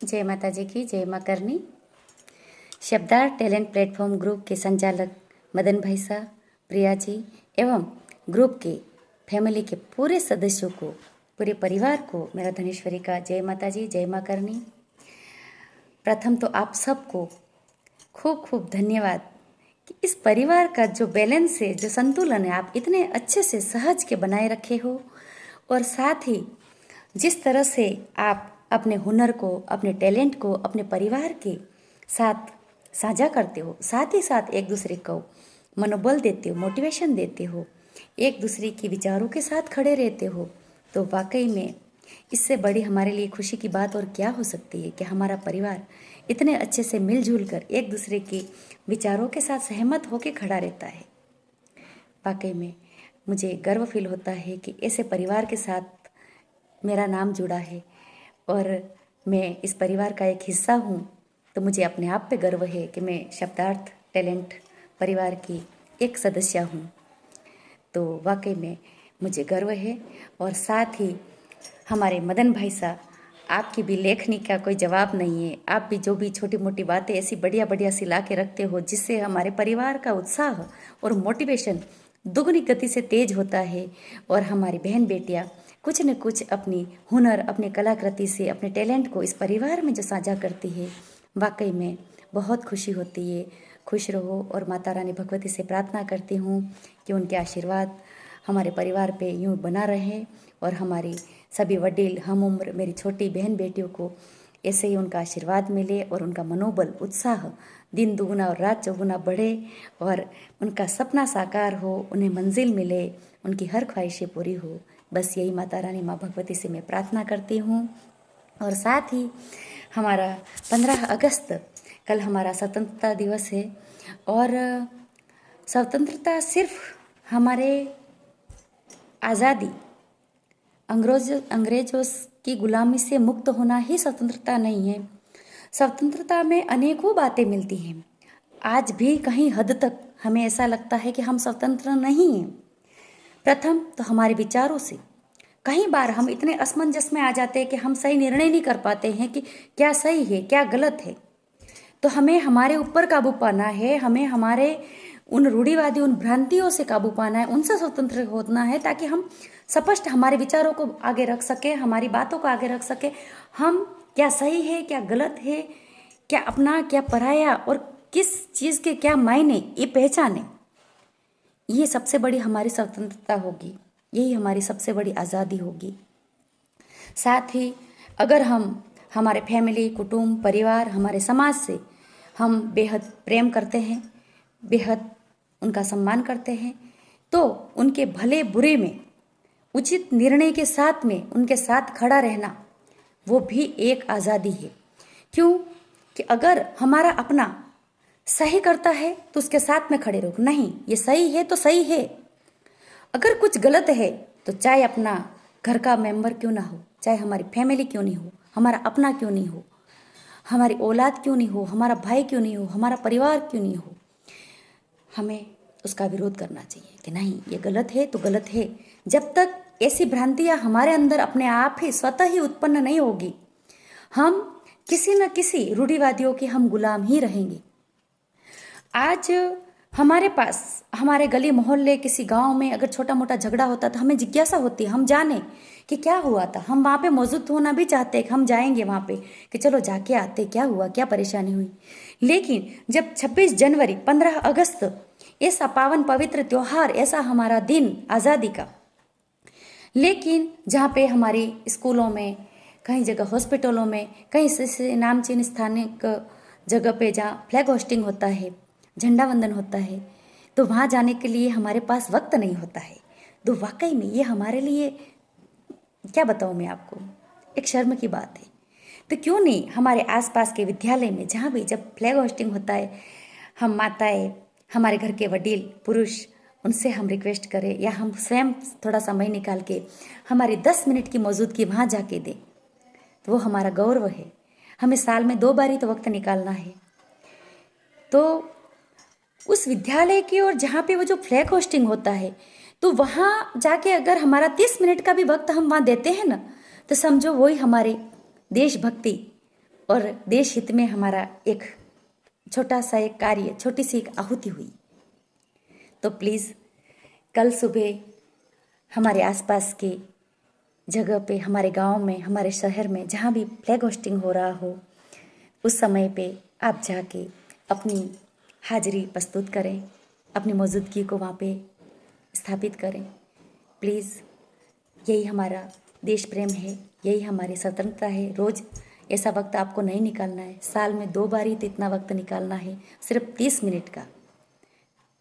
जय माता जी की जय माँ करनी। शब्दार टैलेंट प्लेटफॉर्म ग्रुप के संचालक मदन भाई साहब, प्रिया जी एवं ग्रुप के फैमिली के पूरे सदस्यों को, पूरे परिवार को मेरा धनेश्वरी का जय माता जी जय माँ करनी। प्रथम तो आप सबको खूब खूब धन्यवाद कि इस परिवार का जो बैलेंस है, जो संतुलन है, आप इतने अच्छे से सहज के बनाए रखे हो। और साथ ही जिस तरह से आप अपने हुनर को, अपने टैलेंट को अपने परिवार के साथ साझा करते हो, साथ ही साथ एक दूसरे को मनोबल देते हो, मोटिवेशन देते हो, एक दूसरे के विचारों के साथ खड़े रहते हो, तो वाकई में इससे बड़ी हमारे लिए खुशी की बात और क्या हो सकती है कि हमारा परिवार इतने अच्छे से मिलजुल कर एक दूसरे के विचारों के साथ सहमत होकर खड़ा रहता है। वाकई में मुझे गर्व फील होता है कि ऐसे परिवार के साथ मेरा नाम जुड़ा है और मैं इस परिवार का एक हिस्सा हूँ। तो मुझे अपने आप पे गर्व है कि मैं शब्दार्थ टैलेंट परिवार की एक सदस्य हूँ। तो वाकई में मुझे गर्व है। और साथ ही हमारे मदन भाई साहब, आपकी भी लेखनी का कोई जवाब नहीं है। आप भी जो भी छोटी मोटी बातें ऐसी बढ़िया बढ़िया सी ला के रखते हो, जिससे हमारे परिवार का उत्साह और मोटिवेशन दुगनी गति से तेज होता है। और हमारी बहन बेटियाँ कुछ न कुछ अपनी हुनर, अपनी कलाकृति से, अपने टैलेंट को इस परिवार में जो साझा करती है, वाकई में बहुत खुशी होती है। खुश रहो। और माता रानी भगवती से प्रार्थना करती हूँ कि उनके आशीर्वाद हमारे परिवार पे यूँ बना रहे और हमारी सभी वडील, हम उम्र, मेरी छोटी बहन बेटियों को ऐसे ही उनका आशीर्वाद मिले और उनका मनोबल, उत्साह दिन दुगुना और रात चौगुना बढ़े और उनका सपना साकार हो, उन्हें मंजिल मिले, उनकी हर ख्वाहिशें पूरी हो। बस यही माता रानी माँ भगवती से मैं प्रार्थना करती हूँ। और साथ ही हमारा 15 अगस्त कल हमारा स्वतंत्रता दिवस है। और स्वतंत्रता सिर्फ हमारे आज़ादी, अंग्रेजों की गुलामी से मुक्त होना ही स्वतंत्रता नहीं है। स्वतंत्रता में अनेकों बातें मिलती हैं। आज भी कहीं हद तक हमें ऐसा लगता है कि हम स्वतंत्र नहीं हैं। प्रथम तो हमारे विचारों से कई बार हम इतने असमंजस में आ जाते हैं कि हम सही निर्णय नहीं कर पाते हैं कि क्या सही है क्या गलत है। तो हमें हमारे ऊपर काबू पाना है, हमें हमारे उन रूढ़िवादी, उन भ्रांतियों से काबू पाना है, उनसे स्वतंत्र होना है, ताकि हम स्पष्ट हमारे विचारों को आगे रख सके, हमारी बातों को आगे रख सके। हम क्या सही है क्या गलत है, क्या अपना क्या पराया, और किस चीज़ के क्या मायने, ये पहचाने। ये सबसे बड़ी हमारी स्वतंत्रता होगी, यही हमारी सबसे बड़ी आज़ादी होगी। साथ ही अगर हम हमारे फैमिली, कुटुंब, परिवार, हमारे समाज से हम बेहद प्रेम करते हैं, बेहद उनका सम्मान करते हैं, तो उनके भले बुरे में उचित निर्णय के साथ में उनके साथ खड़ा रहना, वो भी एक आज़ादी है। क्यों कि अगर हमारा अपना सही करता है तो उसके साथ में खड़े रहो, नहीं ये सही है तो सही है। अगर कुछ गलत है तो चाहे अपना घर का मेंबर क्यों ना हो, चाहे हमारी फैमिली क्यों नहीं हो, हमारा अपना क्यों नहीं हो, हमारी औलाद क्यों नहीं हो, हमारा भाई क्यों नहीं हो, हमारा परिवार क्यों नहीं हो, हमें उसका विरोध करना चाहिए कि नहीं ये गलत है तो गलत है। जब तक ऐसी भ्रांतियां हमारे अंदर अपने आप ही स्वतः ही उत्पन्न नहीं होगी, हम किसी न किसी रूढ़िवादियों के हम गुलाम ही रहेंगे। आज हमारे पास, हमारे गली मोहल्ले, किसी गांव में अगर छोटा मोटा झगड़ा होता तो हमें जिज्ञासा होती है, हम जाने कि क्या हुआ था। हम वहाँ पे मौजूद होना भी चाहते हैं कि हम जाएंगे वहाँ पे कि चलो जाके आते, क्या हुआ, क्या परेशानी हुई। लेकिन जब 26 जनवरी, 15 अगस्त, ऐसा पावन पवित्र त्योहार, ऐसा हमारा दिन आज़ादी का, लेकिन जहाँ पे हमारी स्कूलों में, कई जगह हॉस्पिटलों में, कई से नामचीन स्थानिक जगह पे जहाँ फ्लैग होस्टिंग होता है, झंडा वंदन होता है, तो वहाँ जाने के लिए हमारे पास वक्त नहीं होता है। तो वाकई में ये हमारे लिए, क्या बताऊँ मैं आपको, एक शर्म की बात है। तो क्यों नहीं हमारे आसपास के विद्यालय में, जहाँ भी जब फ्लैग होस्टिंग होता है, हम माताएं, हमारे घर के वडील पुरुष, उनसे हम रिक्वेस्ट करें, या हम स्वयं थोड़ा समय निकाल के हमारी 10 मिनट की मौजूदगी वहाँ जाके दें, तो वो हमारा गौरव है। हमें साल में 2 बार ही तो वक्त निकालना है। तो उस विद्यालय की, और जहाँ पे वो जो फ्लैग होस्टिंग होता है, तो वहाँ जाके अगर हमारा 30 मिनट का भी वक्त हम वहाँ देते हैं ना, तो समझो वही हमारे देशभक्ति और देश हित में हमारा एक छोटा सा एक कार्य, छोटी सी एक आहुति हुई। तो प्लीज़ कल सुबह हमारे आसपास के जगह पे, हमारे गांव में, हमारे शहर में, जहाँ भी फ्लैग होस्टिंग हो रहा हो, उस समय पे आप जाके अपनी हाजिरी प्रस्तुत करें, अपनी मौजूदगी को वहाँ पे स्थापित करें। प्लीज़, यही हमारा देश प्रेम है, यही हमारी स्वतंत्रता है। रोज़ ऐसा वक्त आपको नहीं निकालना है, साल में 2 बार ही तो इतना वक्त निकालना है, सिर्फ 30 मिनट का।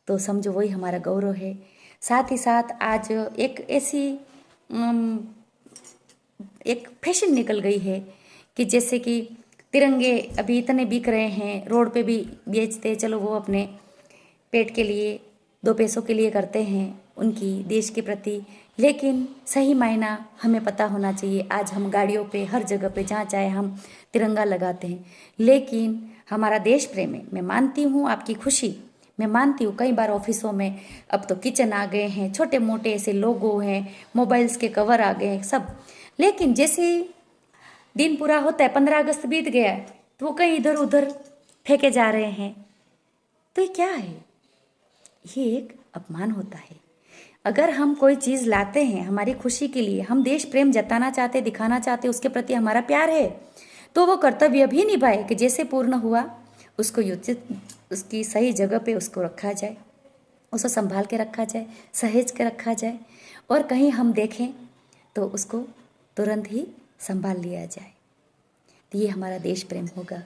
तो समझो वही हमारा गौरव है। साथ ही साथ आज एक ऐसी एक फैशन निकल गई है कि जैसे कि तिरंगे अभी इतने बिक रहे हैं, रोड पे भी बेचते हैं। चलो वो अपने पेट के लिए, 2 पैसों के लिए करते हैं उनकी देश के प्रति, लेकिन सही मायना हमें पता होना चाहिए। आज हम गाड़ियों पे, हर जगह पे जहाँ चाहे हम तिरंगा लगाते हैं, लेकिन हमारा देश प्रेम है। मैं मानती हूँ आपकी खुशी, मैं मानती हूँ कई बार ऑफिसों में अब तो किचन आ गए हैं, छोटे मोटे ऐसे लोगो हैं, मोबाइल्स के कवर आ गए हैं सब, लेकिन जैसे दिन पूरा होता है, 15 अगस्त बीत गया है, तो वो कहीं इधर उधर फेंके जा रहे हैं। तो ये क्या है? ये एक अपमान होता है। अगर हम कोई चीज़ लाते हैं हमारी खुशी के लिए, हम देश प्रेम जताना चाहते, दिखाना चाहते, उसके प्रति हमारा प्यार है, तो वो कर्तव्य भी निभाए कि जैसे पूर्ण हुआ उसको उचित, उसकी सही जगह पे उसको रखा जाए, उसको संभाल के रखा जाए, सहेज के रखा जाए, और कहीं हम देखें तो उसको तुरंत ही संभाल लिया जाए। तो ये हमारा देश प्रेम होगा।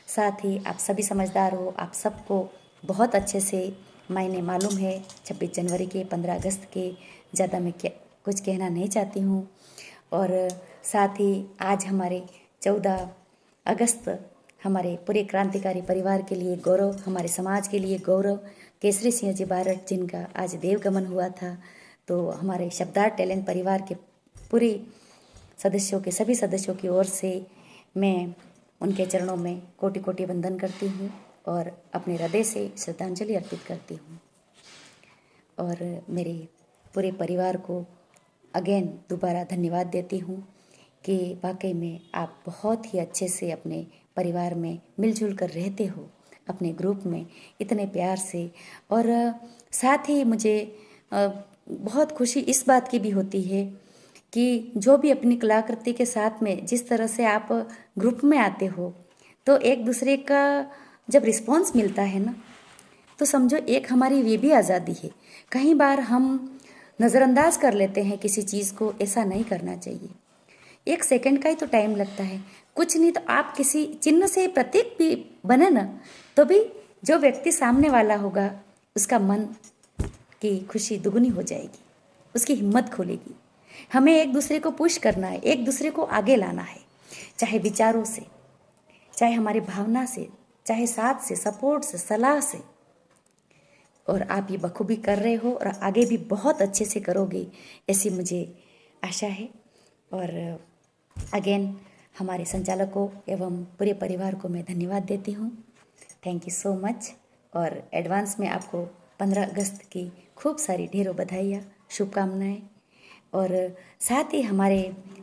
साथ ही आप सभी समझदार हो, आप सबको बहुत अच्छे से मायने मालूम है 26 जनवरी के, 15 अगस्त के। ज़्यादा मैं कुछ कहना नहीं चाहती हूँ। और साथ ही आज हमारे 14 अगस्त हमारे पूरे क्रांतिकारी परिवार के लिए गौरव, हमारे समाज के लिए गौरव, केसरी सिंह जी बारट जिनका आज देवगमन हुआ था। तो हमारे शब्दार टैलेंट परिवार के पूरे सदस्यों के, सभी सदस्यों की ओर से मैं उनके चरणों में कोटि कोटि वंदन करती हूँ और अपने हृदय से श्रद्धांजलि अर्पित करती हूँ। और मेरे पूरे परिवार को अगेन दोबारा धन्यवाद देती हूँ कि वाकई में आप बहुत ही अच्छे से अपने परिवार में मिलजुल कर रहते हो, अपने ग्रुप में इतने प्यार से। और साथ ही मुझे बहुत खुशी इस बात की भी होती है कि जो भी अपनी कलाकृति के साथ में जिस तरह से आप ग्रुप में आते हो, तो एक दूसरे का जब रिस्पॉन्स मिलता है ना, तो समझो एक हमारी ये भी आज़ादी है। कई बार हम नज़रअंदाज कर लेते हैं किसी चीज़ को, ऐसा नहीं करना चाहिए। 1 सेकंड का ही तो टाइम लगता है, कुछ नहीं तो आप किसी चिन्ह से प्रतीक भी बने ना, तो भी जो व्यक्ति सामने वाला होगा उसका मन की खुशी दुगनी हो जाएगी, उसकी हिम्मत खुलेगी। हमें एक दूसरे को पुश करना है, एक दूसरे को आगे लाना है, चाहे विचारों से, चाहे हमारी भावना से, चाहे साथ से, सपोर्ट से, सलाह से। और आप ये बखूबी कर रहे हो और आगे भी बहुत अच्छे से करोगे, ऐसी मुझे आशा है। और अगेन हमारे संचालकों एवं पूरे परिवार को मैं धन्यवाद देती हूँ। Thank you so much. और एडवांस में आपको 15 अगस्त की खूब सारी ढेरों बधाइयाँ, शुभकामनाएं। और साथ ही हमारे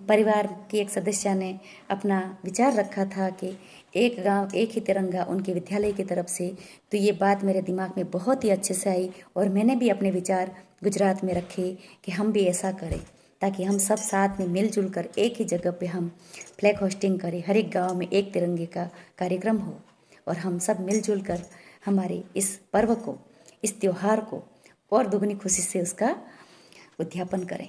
परिवार की एक सदस्य ने अपना विचार रखा था कि एक गांव एक ही तिरंगा, उनके विद्यालय की तरफ से। तो ये बात मेरे दिमाग में बहुत ही अच्छे से आई और मैंने भी अपने विचार गुजरात में रखे कि हम भी ऐसा करें, ताकि हम सब साथ में मिलजुल कर एक ही जगह पे हम फ्लैग होस्टिंग करें, हर एक गाँव में एक तिरंगे का कार्यक्रम हो और हम सब मिलजुल कर हमारे इस पर्व को, इस त्यौहार को और दुगनी खुशी से उसका उद्यापन करें।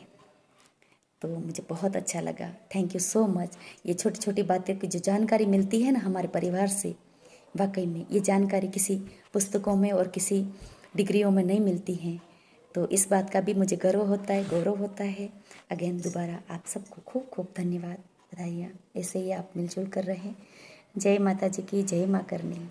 तो मुझे बहुत अच्छा लगा। Thank you so much. ये छोटी छोटी बातें की जो जानकारी मिलती है ना हमारे परिवार से, वाकई में ये जानकारी किसी पुस्तकों में और किसी डिग्रियों में नहीं मिलती हैं। तो इस बात का भी मुझे गर्व होता है, गौरव होता है। अगेन दोबारा आप सबको खूब खूब धन्यवाद, बधाइयाँ। ऐसे ही आप मिलजुल कर रहें। जय माता जी की, जय माँ करनी।